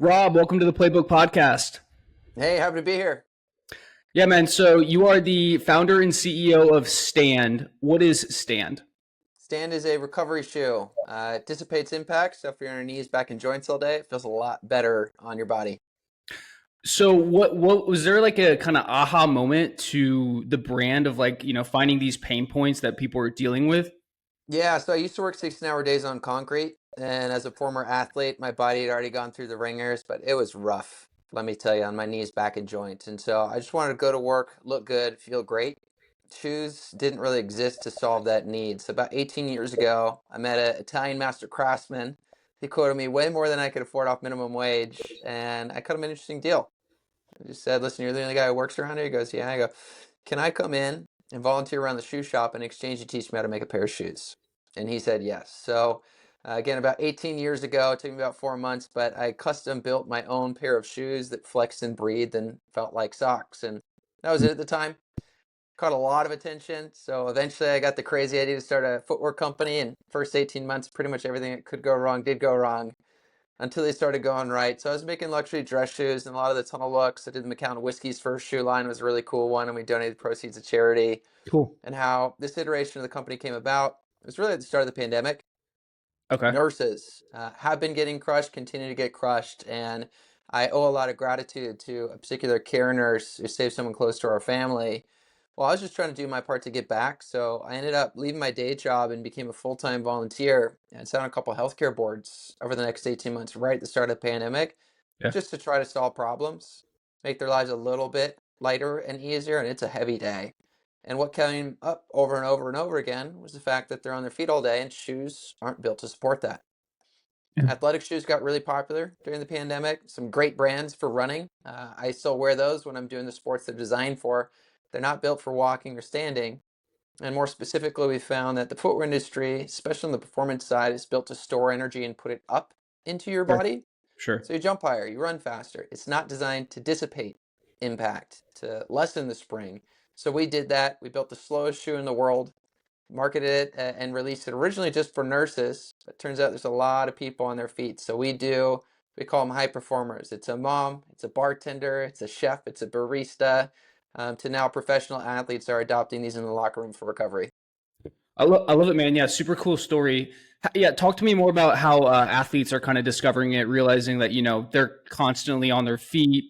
Rob, welcome to the Playbook Podcast. Hey, happy to be here. Yeah, man. So you are the founder and CEO of Stand. What is Stand? Stand is a recovery shoe. It dissipates impact, so if you're on your knees, back, and joints all day, it feels a lot better on your body. So what was there like a kind of aha moment to the brand of finding these pain points that people are dealing with? Yeah, so I used to work 16-hour days on concrete, and as a former athlete, my body had already gone through the ringers, but it was rough, let me tell you, on my knees, back, and joints. And so I just wanted to go to work, look good, feel great. Shoes didn't really exist to solve that need. So about 18 years ago, I met an Italian master craftsman. He quoted me way more than I could afford off minimum wage, and I cut him an interesting deal. I just said, listen, you're the only guy who works around here? He goes, yeah. I go, can I come in and volunteer around the shoe shop in exchange you teach me how to make a pair of shoes? And he said yes. So again, about 18 years ago, it took me about 4 months, but I custom built my own pair of shoes that flexed and breathed and felt like socks. And that was it at the time. Caught a lot of attention. So eventually I got the crazy idea to start a footwear company. And first 18 months, pretty much everything that could go wrong did go wrong until they started going right. So I was making luxury dress shoes and a lot of the tunnel looks. I did the McCown Whiskey's first shoe line. It was a really cool one, and we donated the proceeds to charity. Cool. And how this iteration of the company came about, it was really at the start of the pandemic. Okay. Nurses have been getting crushed, continue to get crushed, and I owe a lot of gratitude to a particular care nurse who saved someone close to our family. Well, I was just trying to do my part to get back, so I ended up leaving my day job and became a full-time volunteer and sat on a couple healthcare boards over the next 18 months, right at the start of the pandemic, Yeah. just to try to solve problems, make their lives a little bit lighter and easier, and it's a heavy day. And what came up over and over and over again was the fact that they're on their feet all day and shoes aren't built to support that. Yeah. Athletic shoes got really popular during the pandemic. Some great brands for running. I still wear those when I'm doing the sports they're designed for. They're not built for walking or standing. And more specifically, we found that the footwear industry, especially on the performance side, is built to store energy and put it up into your Sure. body. Sure. So you jump higher, you run faster. It's not designed to dissipate impact, to lessen the spring. So we did that. We built the slowest shoe in the world, marketed it, and released it originally just for nurses. But it turns out there's a lot of people on their feet. So we call them high performers. It's a mom, it's a bartender, it's a chef, it's a barista, to now professional athletes are adopting these in the locker room for recovery. I love it, man. Yeah, super cool story. Yeah, talk to me more about how athletes are kind of discovering it, realizing that they're constantly on their feet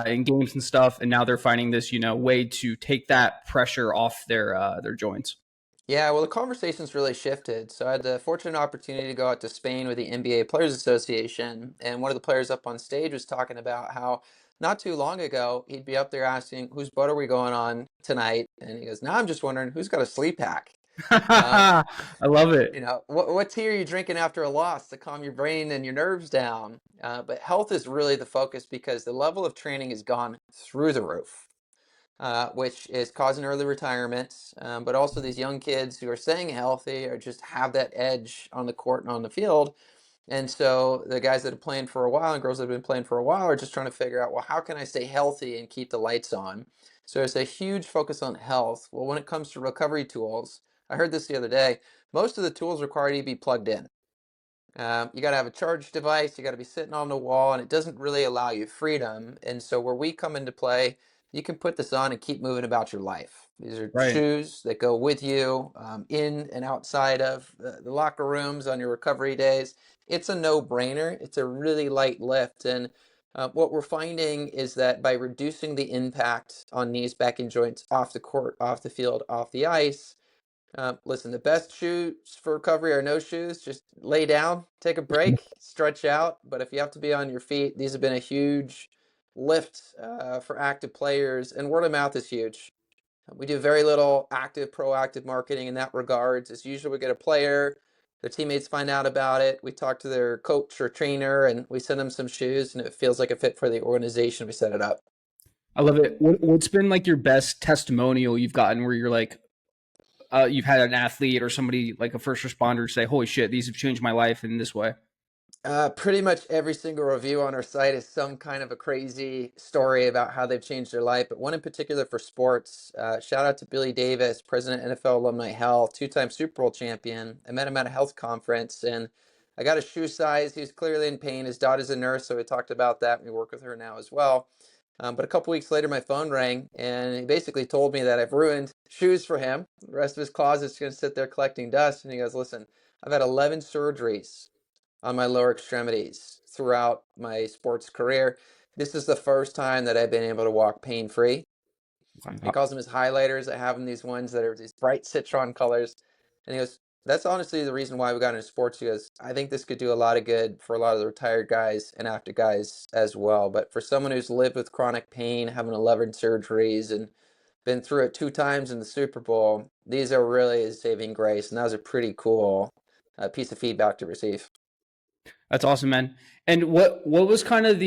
in games and stuff, and now they're finding this way to take that pressure off their joints. Yeah, well, the conversation's really shifted. So I had the fortunate opportunity to go out to Spain with the NBA Players Association, and one of the players up on stage was talking about how not too long ago he'd be up there asking, "Whose boat are we going on tonight?" And he goes, "Now I'm just wondering who's got a sleep hack." Um, I love it. what tea are you drinking after a loss to calm your brain and your nerves down? But health is really the focus because the level of training has gone through the roof, which is causing early retirement. But also these young kids who are staying healthy or just have that edge on the court and on the field. And so the guys that have played for a while and girls that have been playing for a while are just trying to figure out, well, how can I stay healthy and keep the lights on? So there's a huge focus on health. Well, when it comes to recovery tools, I heard this the other day, most of the tools require you to be plugged in. You got to have a charge device, you got to be sitting on the wall, and it doesn't really allow you freedom. And so where we come into play, you can put this on and keep moving about your life. These are Right. shoes that go with you in and outside of the locker rooms on your recovery days. It's a no-brainer. It's a really light lift. And what we're finding is that by reducing the impact on knees, back, and joints off the court, off the field, off the ice, listen, the best shoes for recovery are no shoes. Just lay down, take a break, stretch out. But if you have to be on your feet, these have been a huge lift for active players, and word of mouth is huge. We do very little active, proactive marketing in that regards. It's usually we get a player, their teammates find out about it, we talk to their coach or trainer, and we send them some shoes, and it feels like a fit for the organization. We set it up. I love it. What's been like your best testimonial you've gotten where you're like, you've had an athlete or somebody like a first responder say, "Holy shit, these have changed my life in this way"? Pretty much every single review on our site is some kind of a crazy story about how they've changed their life. But one in particular for sports, shout out to Billy Davis, president of NFL Alumni Health, two-time Super Bowl champion. I met him at a health conference, and I got a shoe size. He's clearly in pain. His daughter's a nurse, so we talked about that. We work with her now as well. But a couple weeks later, my phone rang, and he basically told me that I've ruined shoes for him. The rest of his closet's going to sit there collecting dust. And he goes, listen, I've had 11 surgeries on my lower extremities throughout my sports career. This is the first time that I've been able to walk pain-free. He calls them his highlighters. I have them these ones that are these bright citron colors. And he goes, that's honestly the reason why we got into sports. He goes, I think this could do a lot of good for a lot of the retired guys and active guys as well. But for someone who's lived with chronic pain, having 11 surgeries and been through it 2 times in the Super Bowl, these are really a saving grace. And that was a pretty cool piece of feedback to receive. That's awesome, man. And what was kind of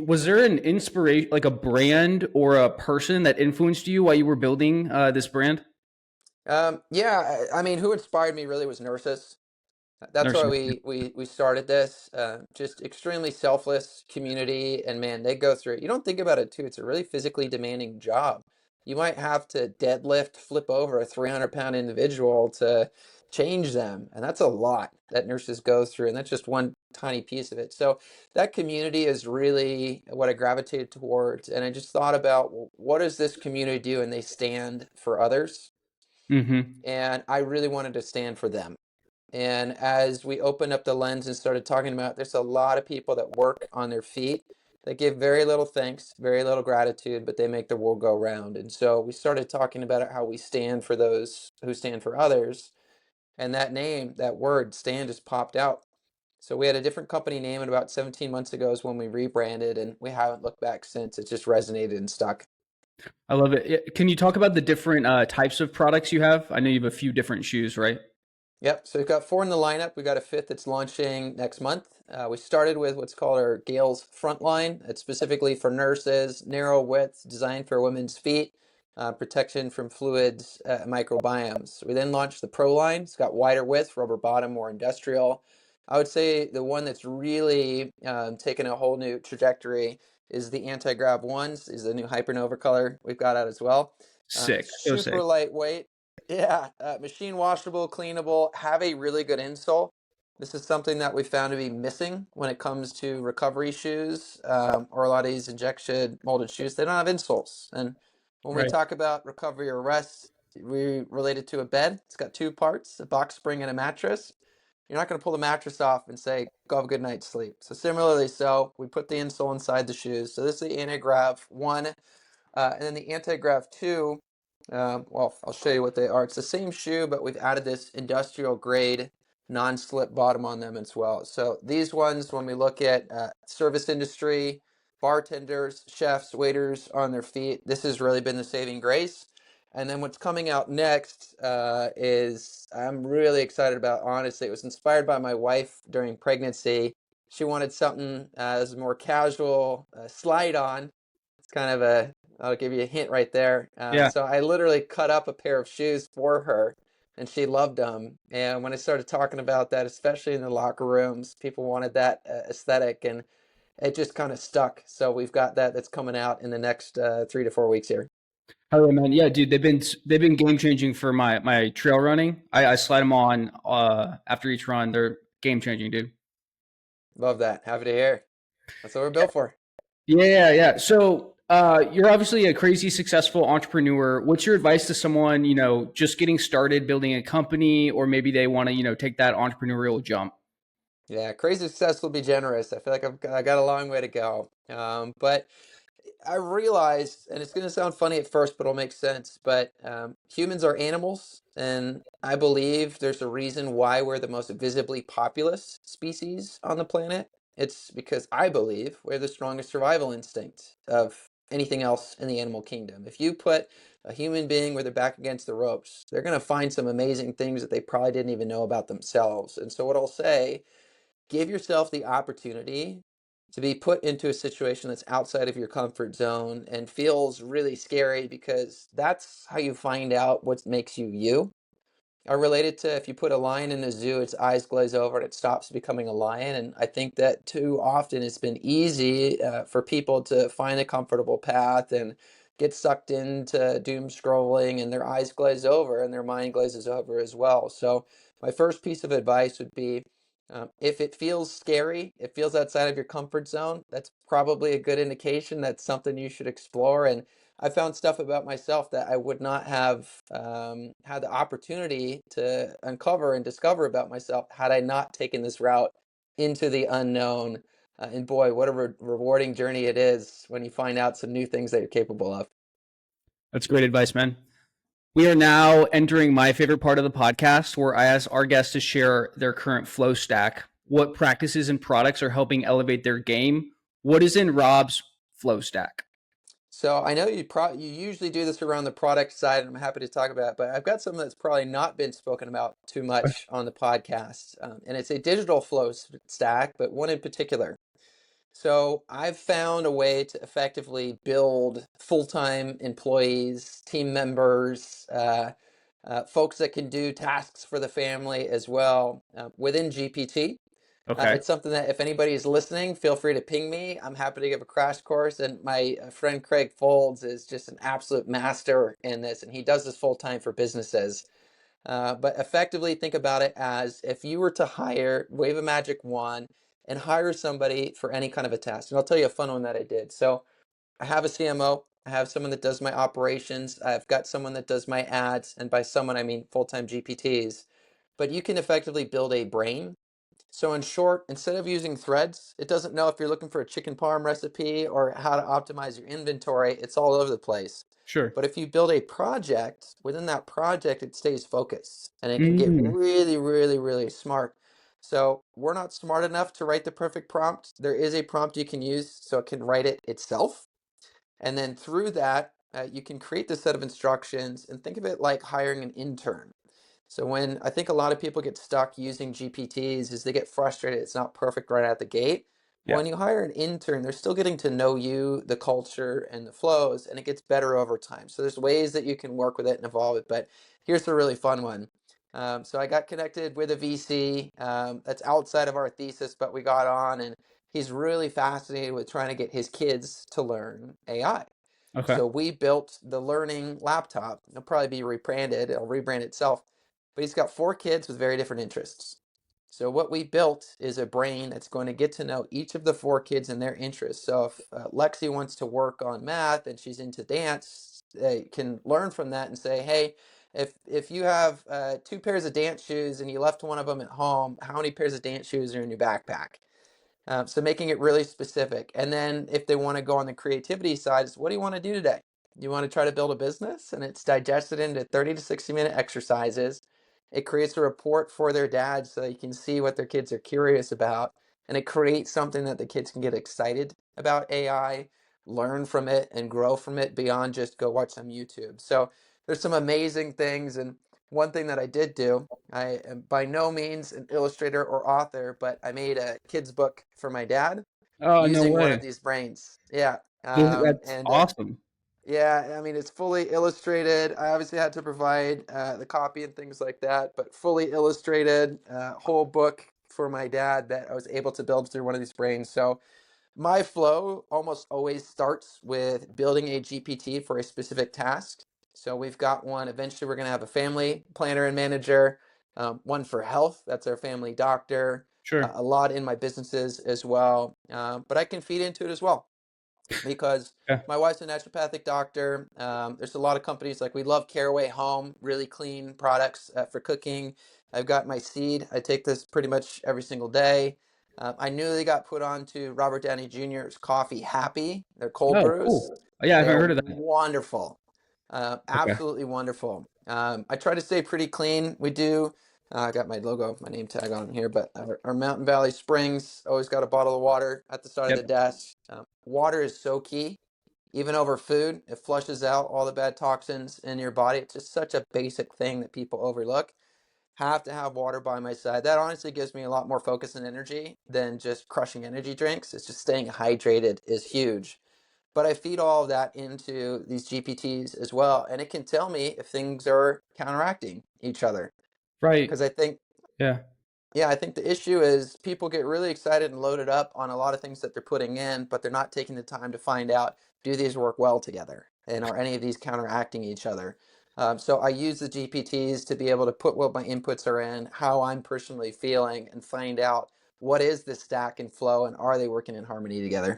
was there an inspiration, like a brand or a person that influenced you while you were building this brand? Yeah, I mean, who inspired me really was nurses. That's why Nursing. we started this. Just extremely selfless community, and man, they go through it. You don't think about it too. It's a really physically demanding job. You might have to deadlift, flip over a 300-pound individual to change them, and that's a lot that nurses go through, and that's just one tiny piece of it. So that community is really what I gravitated towards, and I just thought about, well, what does this community do? And they stand for others, Mm-hmm. and I really wanted to stand for them. And as we opened up the lens and started talking about, there's a lot of people that work on their feet that give very little thanks, very little gratitude, but they make the world go round. And so we started talking about how we stand for those who stand for others. And that name, that word, stand, just popped out. So we had a different company name, and about 17 months ago is when we rebranded, and we haven't looked back since. It just resonated and stuck. I love it. Can you talk about the different types of products you have? I know you have a few different shoes, right? Yep, so we've got 4 in the lineup. We got a 5th that's launching next month. We started with what's called our Gales Frontline. It's specifically for nurses, narrow width, designed for women's feet, protection from fluids, microbiomes. We then launched the Pro line. It's got wider width, rubber bottom, more industrial. I would say the one that's really taken a whole new trajectory is the Anti-Grav ones, is the new Hypernova color we've got out as well. Sick. So Super sick. lightweight. Yeah, machine washable, cleanable, have a really good insole. This is something that we found to be missing when it comes to recovery shoes, or a lot of these injection molded shoes. They don't have insoles. And when we Right. talk about recovery or rest, we relate it to a bed. It's got 2 parts, a box spring and a mattress. You're not going to pull the mattress off and say, go have a good night's sleep. So similarly, we put the insole inside the shoes. So this is the Anti-Grav 1. And then the Anti-Grav 2, well, I'll show you what they are. It's the same shoe, but we've added this industrial grade non-slip bottom on them as well. So these ones, when we look at service industry, bartenders, chefs, waiters on their feet, this has really been the saving grace. And then what's coming out next is I'm really excited about, honestly. It was inspired by my wife during pregnancy. She wanted something as more casual, slide on. It's kind of I'll give you a hint right there. Yeah. So I literally cut up a pair of shoes for her, and she loved them. And when I started talking about that, especially in the locker rooms, people wanted that aesthetic, and it just kind of stuck. So we've got that's coming out in the next 3 to 4 weeks here. Oh yeah, man. Yeah, dude. They've been game changing for my trail running. I slide them on after each run. They're game changing, dude. Love that. Happy to hear. That's what we're built for. Yeah. So, you're obviously a crazy successful entrepreneur. What's your advice to someone, just getting started building a company, or maybe they want to, take that entrepreneurial jump? Yeah, crazy success will be generous. I feel like I got a long way to go. But I realized, and it's going to sound funny at first, but it'll make sense. But humans are animals, and I believe there's a reason why we're the most visibly populous species on the planet. It's because I believe we're the strongest survival instinct of anything else in the animal kingdom. If you put a human being with their back against the ropes, they're going to find some amazing things that they probably didn't even know about themselves. And so, what I'll say, give yourself the opportunity to be put into a situation that's outside of your comfort zone and feels really scary, because that's how you find out what makes you you. I relate it to, if you put a lion in a zoo, its eyes glaze over and it stops becoming a lion. And I think that too often it's been easy for people to find a comfortable path and get sucked into doom scrolling, and their eyes glaze over and their mind glazes over as well. So my first piece of advice would be, If it feels scary, it feels outside of your comfort zone, that's probably a good indication that's something you should explore. And I found stuff about myself that I would not have had the opportunity to uncover and discover about myself had I not taken this route into the unknown. And boy, what a rewarding journey it is when you find out some new things that you're capable of. That's great advice, man. We are now entering my favorite part of the podcast where I ask our guests to share their current flow stack. What practices and products are helping elevate their game? What is in Rob's flow stack? So I know you usually do this around the product side, and I'm happy to talk about it, but I've got something that's probably not been spoken about too much on the podcast, and it's a digital flow stack, but one in particular. So I've found a way to effectively build full-time employees, team members, folks that can do tasks for the family as well within GPT. Okay. It's something that if anybody is listening, feel free to ping me. I'm happy to give a crash course. And my friend Craig Folds is just an absolute master in this, and he does this full time for businesses. But effectively, think about it as if you were to wave a magic wand and hire somebody for any kind of a task. And I'll tell you a fun one that I did. So I have a CMO. I have someone that does my operations. I've got someone that does my ads. And by someone, I mean full-time GPTs. But you can effectively build a brain. So in short, instead of using threads, it doesn't know if you're looking for a chicken parm recipe or how to optimize your inventory. It's all over the place. Sure. But if you build a project, within that project, it stays focused and it can get Mm, really, really, really smart. So we're not smart enough to write the perfect prompt. There is a prompt you can use so it can write it itself. And then through that, you can create the set of instructions and think of it like hiring an intern. So when I think a lot of people get stuck using GPTs is they get frustrated it's not perfect right out the gate. yeah. When you hire an intern, they're still getting to know you, the culture, and the flows, and it gets better over time. So there's ways that you can work with it and evolve it. But here's a really fun one. So I got connected with a VC that's outside of our thesis, but we got on, and he's really fascinated with trying to get his kids to learn AI. Okay. So we built the learning laptop. It'll probably be rebranded. It'll rebrand itself. But he's got 4 kids with very different interests. So what we built is a brain that's going to get to know each of the 4 kids and their interests. So if Lexi wants to work on math and she's into dance, they can learn from that and say, hey, if you have 2 pairs of dance shoes and you left one of them at home, how many pairs of dance shoes are in your backpack? So making it really specific. And then if they want to go on the creativity side, is what do you want to do today? You want to try to build a business? And it's digested into 30 to 60-minute exercises. It creates a report for their dad so they can see what their kids are curious about. And it creates something that the kids can get excited about AI, learn from it, and grow from it beyond just go watch some YouTube. So there's some amazing things. And one thing that I did do, I am by no means an illustrator or author, but I made a kid's book for my dad Oh, no using one of way. these brains. Yeah. That's And awesome. yeah, I mean, it's fully illustrated. I obviously had to provide the copy and things like that, but fully illustrated, whole book for my dad that I was able to build through one of these brains. So my flow almost always starts with building a GPT for a specific task. So we've got one, eventually we're going to have a family planner and manager, one for health, that's our family doctor, Sure. a lot in my businesses as well. But I can feed into it as well because Yeah. my wife's a naturopathic doctor. There's a lot of companies like we love Caraway Home, really clean products for cooking. I've got my seed. I take this pretty much every single day. I newly got put on to Robert Downey Jr.'s Coffee Happy. They're cold Oh, brews. cool. Yeah, I haven't They're heard of that. wonderful, Okay. absolutely wonderful. I try to stay pretty clean. We do. I got my logo, my name tag on here, but our Mountain Valley Springs, always got a bottle of water at the side of the Yep. desk. Water is so key, even over food. It flushes out all the bad toxins in your body. It's just such a basic thing that people overlook. Have to have water by my side. That honestly gives me a lot more focus and energy than just crushing energy drinks. It's just staying hydrated is huge. But I feed all of that into these GPTs as well, and it can tell me if things are counteracting each other. Right. Because I think Yeah. yeah, I think the issue is people get really excited and loaded up on a lot of things that they're putting in, but they're not taking the time to find out, do these work well together? And are any of these counteracting each other? So I use the GPTs to be able to put what my inputs are in, how I'm personally feeling, and find out what is the stack and flow, and are they working in harmony together.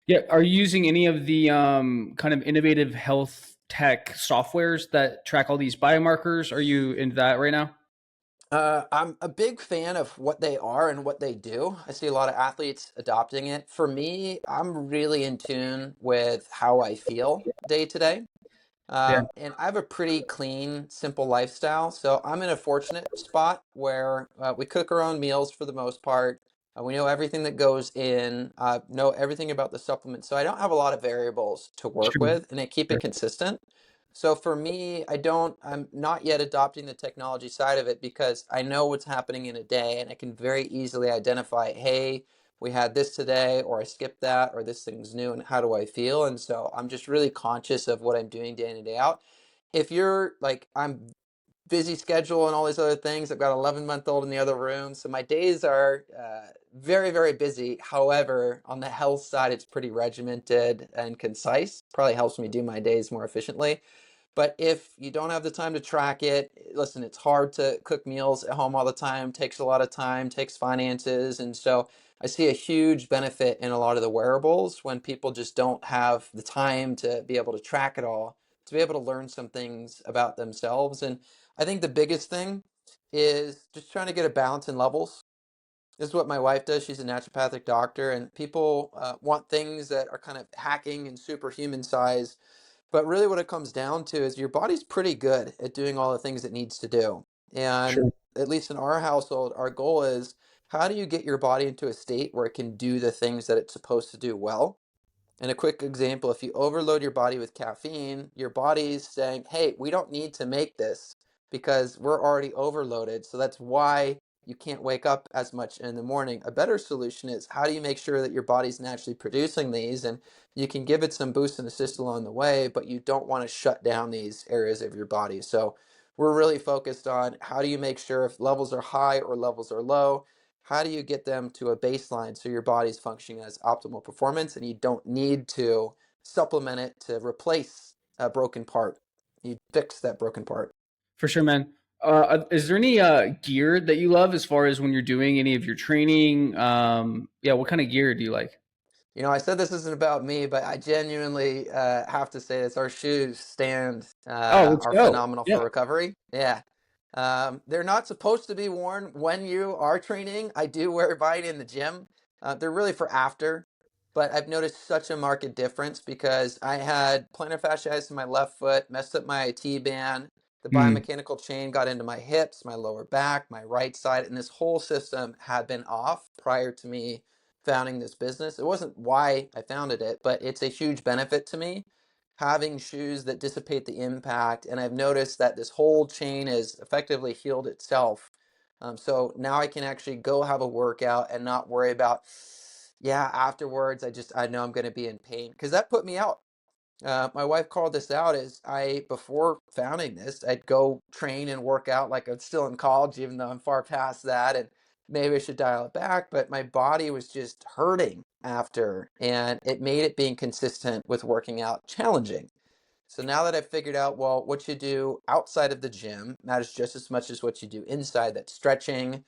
Yeah. Are you using any of the kind of innovative health tech softwares that track all these biomarkers? Are you into that right now? I'm a big fan of what they are and what they do. I see a lot of athletes adopting it. For me, I'm really in tune with how I feel day to day. Yeah. And I have a pretty clean, simple lifestyle. So I'm in a fortunate spot where we cook our own meals for the most part. We know everything that goes in, know everything about the supplements. So I don't have a lot of variables to work Sure. with, and I keep it consistent. So for me, I'm not yet adopting the technology side of it because I know what's happening in a day and I can very easily identify, hey, we had this today, or I skipped that, or this thing's new, and how do I feel? And so I'm just really conscious of what I'm doing day in and day out. If you're like, I'm busy schedule and all these other things, I've got an 11-month-old in the other room. So my days are very, very busy. However, on the health side, it's pretty regimented and concise. Probably helps me do my days more efficiently. But if you don't have the time to track it, listen, it's hard to cook meals at home all the time, takes a lot of time, takes finances. And so I see a huge benefit in a lot of the wearables when people just don't have the time to be able to track it all, to be able to learn some things about themselves. And I think the biggest thing is just trying to get a balance in levels. This is what my wife does. She's a naturopathic doctor, and people want things that are kind of hacking and superhuman size, but really what it comes down to is your body's pretty good at doing all the things it needs to do. And Sure. at least in our household, our goal is, how do you get your body into a state where it can do the things that it's supposed to do well? And a quick example, if you overload your body with caffeine, your body's saying, hey, we don't need to make this because we're already overloaded. So that's why you can't wake up as much in the morning. A better solution is, how do you make sure that your body's naturally producing these, and you can give it some boost and assist along the way, but you don't want to shut down these areas of your body. So we're really focused on, how do you make sure if levels are high or levels are low, how do you get them to a baseline so your body's functioning as optimal performance, and you don't need to supplement it to replace a broken part? You fix that broken part. For sure, man. Is there any gear that you love as far as when you're doing any of your training? Yeah, what kind of gear do you like? I said this isn't about me, but I genuinely have to say this. Our shoes stand Oh, let's are go. phenomenal Yeah, for recovery. Yeah. They're not supposed to be worn when you are training. I do wear mine in the gym. They're really for after, but I've noticed such a marked difference because I had plantar fasciitis in my left foot, messed up my T-band. The mm, biomechanical chain got into my hips, my lower back, my right side, and this whole system had been off prior to me founding this business. It wasn't why I founded it, but it's a huge benefit to me having shoes that dissipate the impact. And I've noticed that this whole chain has effectively healed itself. So now I can actually go have a workout and not worry about, yeah, afterwards, I know I'm going to be in pain, because that put me out. My wife called this out as before founding this, I'd go train and work out like I'm still in college, even though I'm far past that. And maybe I should dial it back, but my body was just hurting after, and it made it being consistent with working out challenging. So now that I've figured out, well, what you do outside of the gym matters just as much as what you do inside. That's stretching.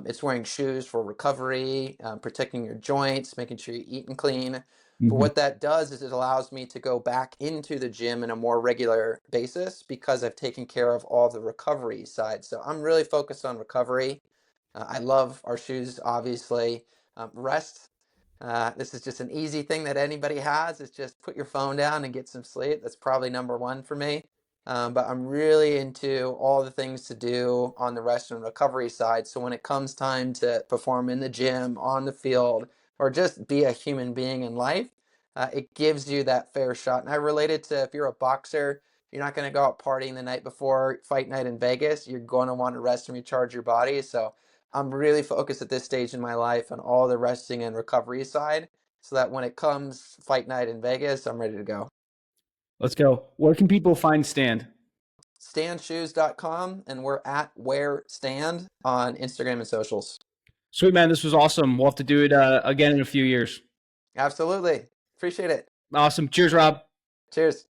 It's wearing shoes for recovery, protecting your joints, making sure you're eating clean. But mhm. what that does is it allows me to go back into the gym in a more regular basis because I've taken care of all the recovery side. So I'm really focused on recovery. I love our shoes, obviously. Rest. This is just an easy thing that anybody has. It's just put your phone down and get some sleep. That's probably number one for me. But I'm really into all the things to do on the rest and recovery side. So when it comes time to perform in the gym, on the field, or just be a human being in life, it gives you that fair shot. And I relate it to, if you're a boxer, you're not going to go out partying the night before fight night in Vegas. You're going to want to rest and recharge your body. So I'm really focused at this stage in my life on all the resting and recovery side, so that when it comes fight night in Vegas, I'm ready to go. Let's go. Where can people find Stand? Standshoes.com, and we're at Wear Stand on Instagram and socials. Sweet, man. This was awesome. We'll have to do it again in a few years. Absolutely. Appreciate it. Awesome. Cheers, Rob. Cheers.